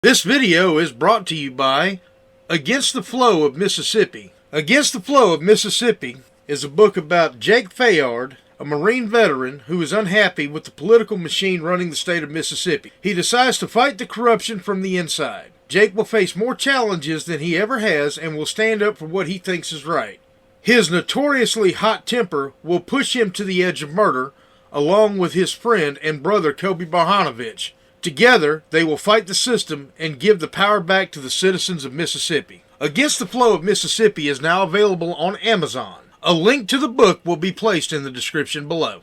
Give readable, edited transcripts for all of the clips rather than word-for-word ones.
This video is brought to you by Against the Flow of Mississippi. Against the Flow of Mississippi is a book about Jake Fayard, a Marine veteran who is unhappy with the political machine running the state of Mississippi. He decides to fight the corruption from the inside. Jake will face more challenges than he ever has and will stand up for what he thinks is right. His notoriously hot temper will push him to the edge of murder, along with his friend and brother Kobe Barhanovich. Together, they will fight the system and give the power back to the citizens of Mississippi. Against the Flow of Mississippi is now available on Amazon. A link to the book will be placed in the description below.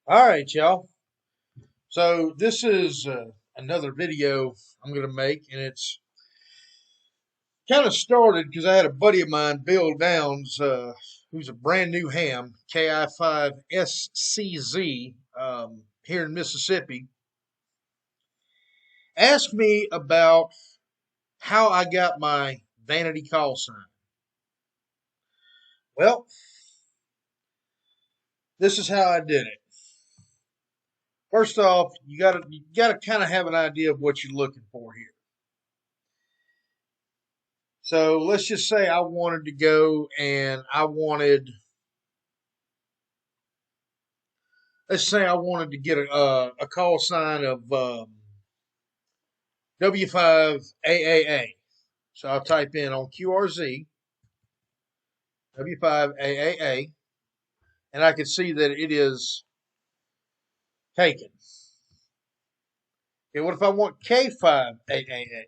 All right, y'all. So this is another video I'm going to make, and it's kind of started because I had a buddy of mine, Bill Downs, who's a brand new ham, KI5SCZ, here in Mississippi, asked me about how I got my Vanity call sign. Well, this is how I did it. First off, you gotta kind of have an idea of what you're looking for here. So let's just say I wanted to go and let's say I wanted to get a call sign of W5AAA. So I'll type in on QRZ W5AAA, and I can see that it is taken. Okay, what if I want K5AAA?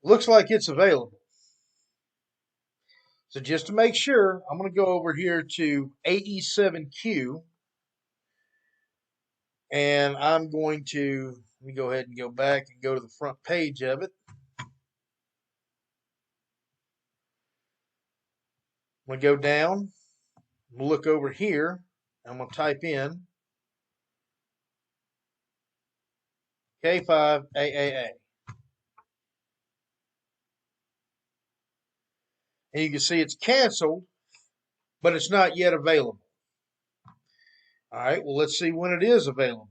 Looks like it's available. So just to make sure, I'm going to go over here to AE7Q, and I'm going to, let me go ahead and go back and go to the front page of it. I'm going to go down, I'm going to look over here, I'm going to type in K5AAA. And you can see it's canceled, but it's not yet available. All right, well, let's see when it is available.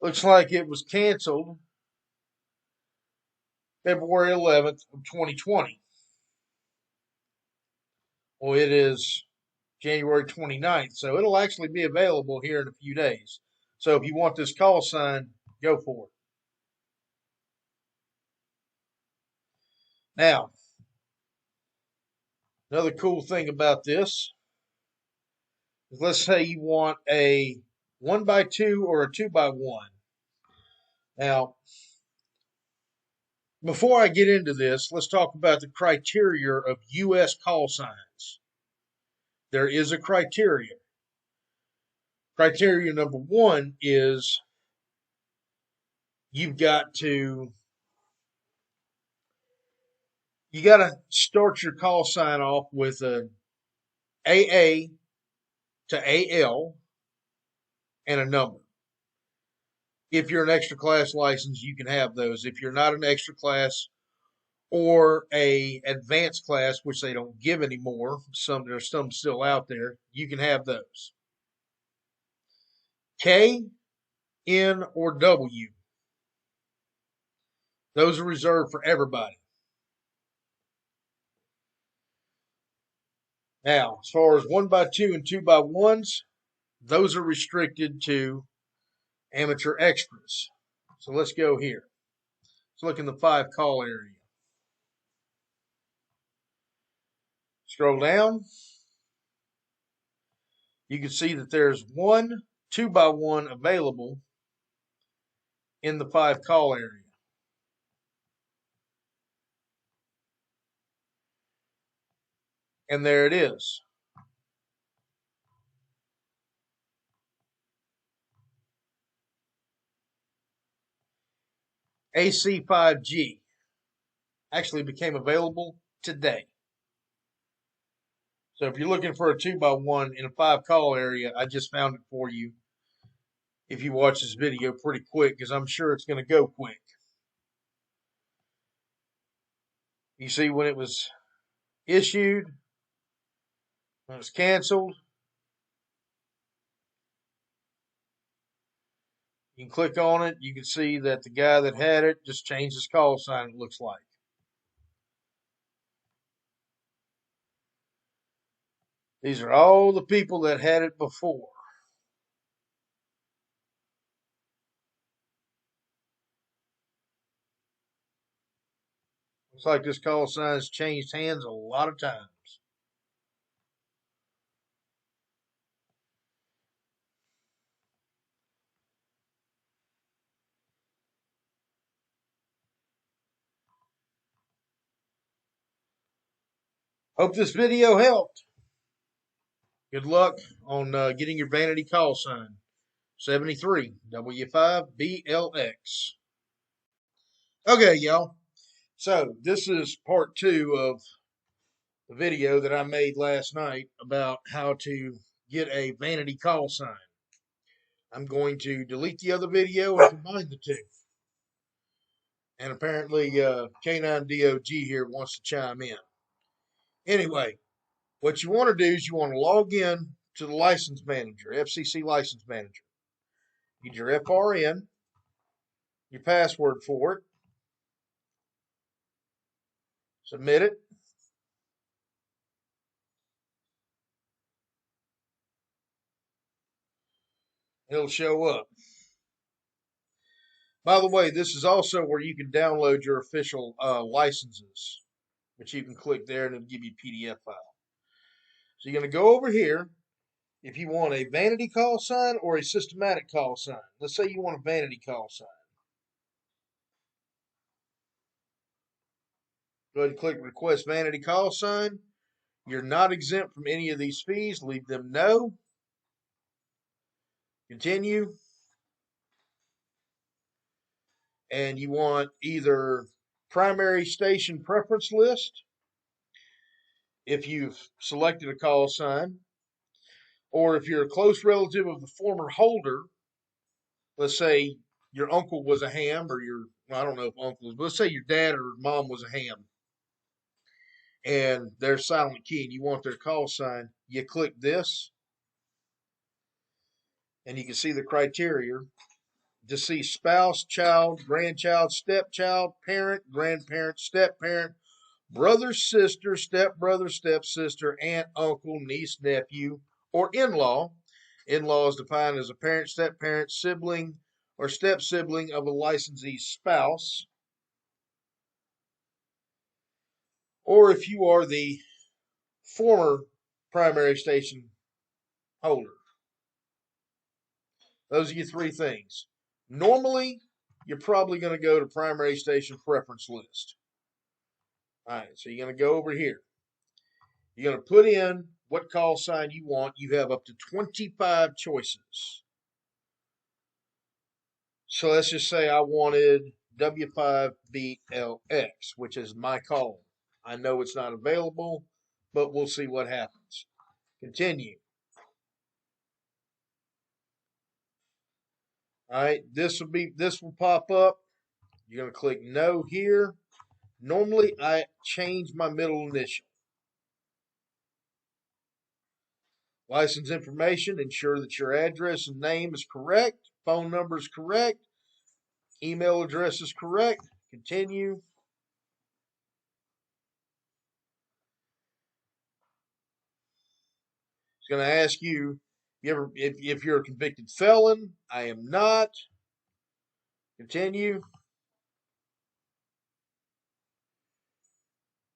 Looks like it was canceled February 11th of 2020. Well, it is January 29th, so it'll actually be available here in a few days. So if you want this call sign, go for it. Now, another cool thing about this is, let's say you want a 1x2 or a 2x1. Now, before I get into this, let's talk about the criteria of U.S. call signs. There is a criteria. Criteria number one is you got to start your call sign off with a AA to AL and a number. If you're an extra class license, you can have those. If you're not an extra class or a advanced class, which they don't give anymore, there's some still out there, you can have those. K, N, or W. Those are reserved for everybody. Now, as far as 1x2 and 2x1s, those are restricted to amateur extras. So let's go here. Let's look in the 5 call area. Scroll down. You can see that there's one 2x1 available in the 5 call area. And there it is. AC5G actually became available today. So if you're looking for a 2x1 in a 5 call area, I just found it for you. If you watch this video pretty quick, because I'm sure it's going to go quick. You see when it was issued, when it was canceled. You can click on it. You can see that the guy that had it just changed his call sign, it looks like. These are all the people that had it before. Looks like this call sign's changed hands a lot of times. Hope this video helped. Good luck on getting your Vanity call sign. 73 W5BLX. Okay, y'all. So this is part 2 of the video that I made last night about how to get a Vanity call sign. I'm going to delete the other video and combine the two. And apparently K9DOG here wants to chime in. Anyway, what you want to do is you want to log in to the license manager, FCC license manager. Get your FRN, your password for it, submit it. It'll show up. By the way, this is also where you can download your official licenses, which you can click there and it'll give you a PDF file. So you're going to go over here. If you want a vanity call sign or a systematic call sign. Let's say you want a vanity call sign. Go ahead and click request vanity call sign. You're not exempt from any of these fees. Leave them no. Continue. And you want either primary station preference list if you've selected a call sign, or if you're a close relative of the former holder. Let's say your uncle was a ham, or I don't know if uncle is, but let's say your dad or mom was a ham and they're silent key and you want their call sign, you click this and you can see the criteria to see spouse, child, grandchild, stepchild, parent, grandparent, step-parent, brother, sister, stepbrother, stepsister, aunt, uncle, niece, nephew, or in-law. In-law is defined as a parent, step-parent, sibling, or step-sibling of a licensee's spouse. Or if you are the former primary station holder. Those are your 3 things. Normally, you're probably going to go to primary station preference list. All right, so you're going to go over here. You're going to put in what call sign you want. You have up to 25 choices. So let's just say I wanted W5BLX, which is my call. I know it's not available, but we'll see what happens. Continue. All right, this will pop up. You're going to click no here. Normally, I change my middle initial. License information, ensure that your address and name is correct, phone number is correct, email address is correct. Continue. It's going to ask you, if you're a convicted felon. I am not. Continue.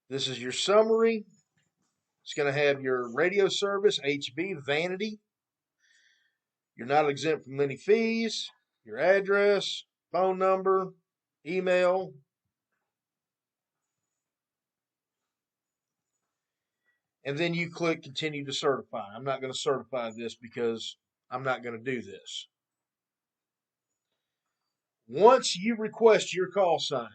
This is your summary. It's going to have your radio service, HB, Vanity. You're not exempt from any fees. Your address, phone number, email. And then you click continue to certify. I'm not going to certify this because I'm not going to do this. Once you request your call sign,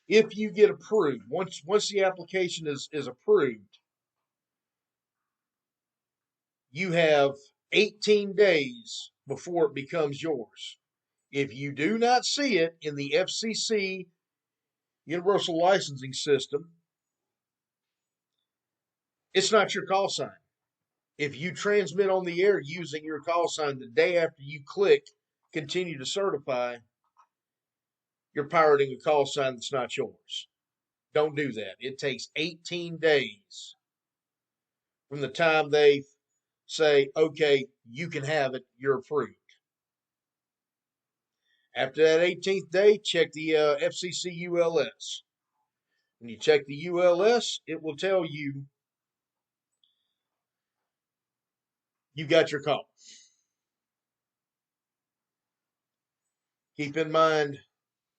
if you get approved, once the application is approved, you have 18 days before it becomes yours. If you do not see it in the FCC Universal Licensing System, it's not your call sign. If you transmit on the air using your call sign the day after you click continue to certify, you're pirating a call sign that's not yours. Don't do that. It takes 18 days from the time they say, okay, you can have it, you're approved. After that 18th day, check the FCC ULS. When you check the ULS, it will tell you you got your call. Keep in mind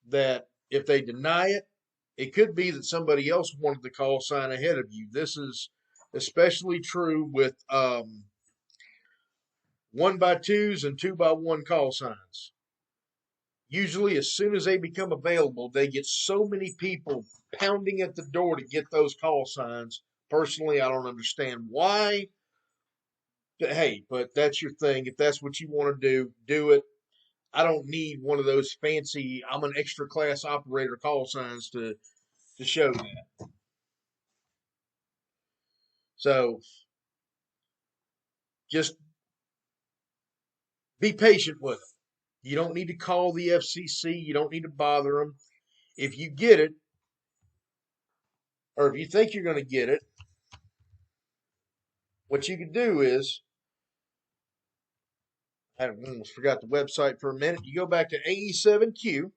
that if they deny it, it could be that somebody else wanted the call sign ahead of you. This is especially true with 1x2s and 2x1 call signs. Usually, as soon as they become available, they get so many people pounding at the door to get those call signs. Personally, I don't understand why. But hey, but that's your thing. If that's what you want to do, do it. I don't need one of those fancy, I'm an extra class operator call signs to show that. So just be patient with them. You don't need to call the FCC. You don't need to bother them. If you get it, or if you think you're going to get it, what you can do is, I almost forgot the website for a minute. You go back to AE7Q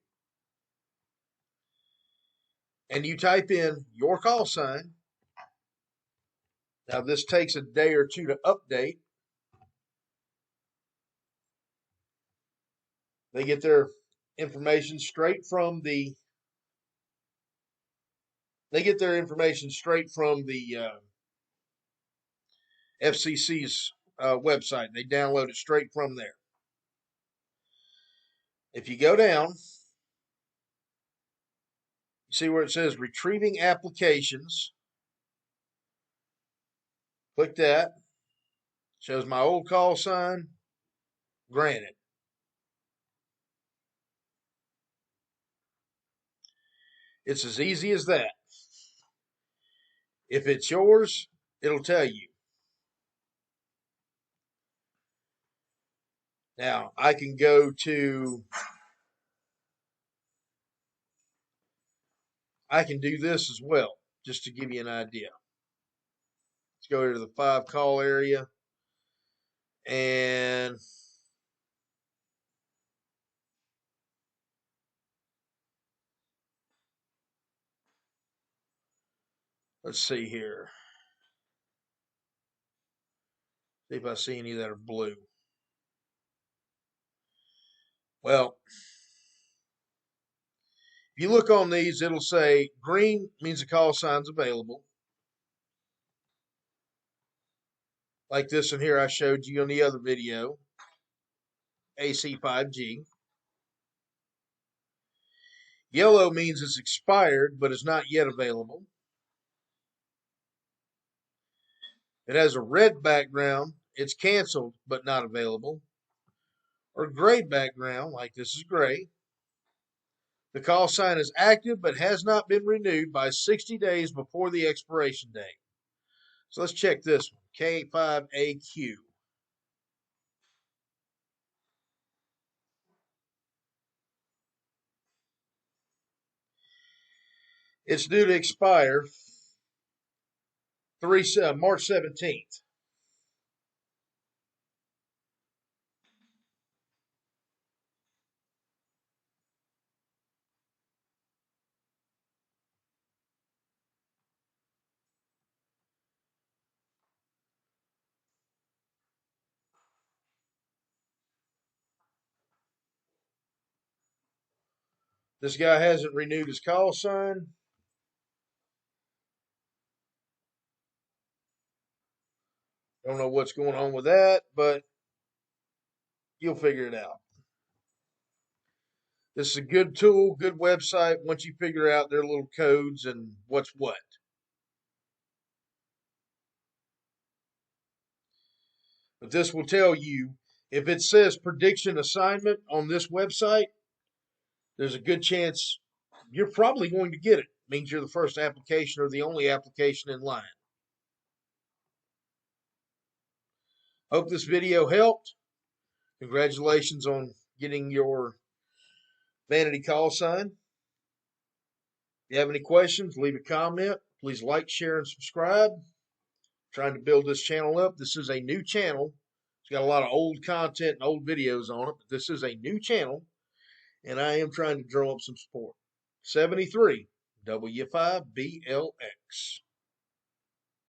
and you type in your call sign. Now, this takes a day or two to update. They get their information straight from the FCC's website. They download it straight from there. If you go down, you see where it says retrieving applications. Click that. Shows my old call sign. Granted. It's as easy as that. If it's yours, it'll tell you. Now, I can do this as well, just to give you an idea. Let's go to the 5 call area and let's see here. See if I see any that are blue. Well, if you look on these, it'll say green means the call sign's available. Like this one here I showed you on the other video, AC5G. Yellow means it's expired, but it's not yet available. It has a red background, it's canceled, but not available. Or gray background, like this is gray. The call sign is active but has not been renewed by 60 days before the expiration date. So let's check this one, K5AQ. It's due to expire March 17th. This guy hasn't renewed his call sign. Don't know what's going on with that, but you'll figure it out. This is a good tool, good website once you figure out their little codes and what's what. But this will tell you if it says prediction assignment on this website, there's a good chance you're probably going to get it. It means you're the first application or the only application in line. Hope this video helped. Congratulations on getting your Vanity call sign. If you have any questions, leave a comment. Please like, share, and subscribe. I'm trying to build this channel up. This is a new channel. It's got a lot of old content and old videos on it, but this is a new channel, and I am trying to drum up some support. 73 W5BLX.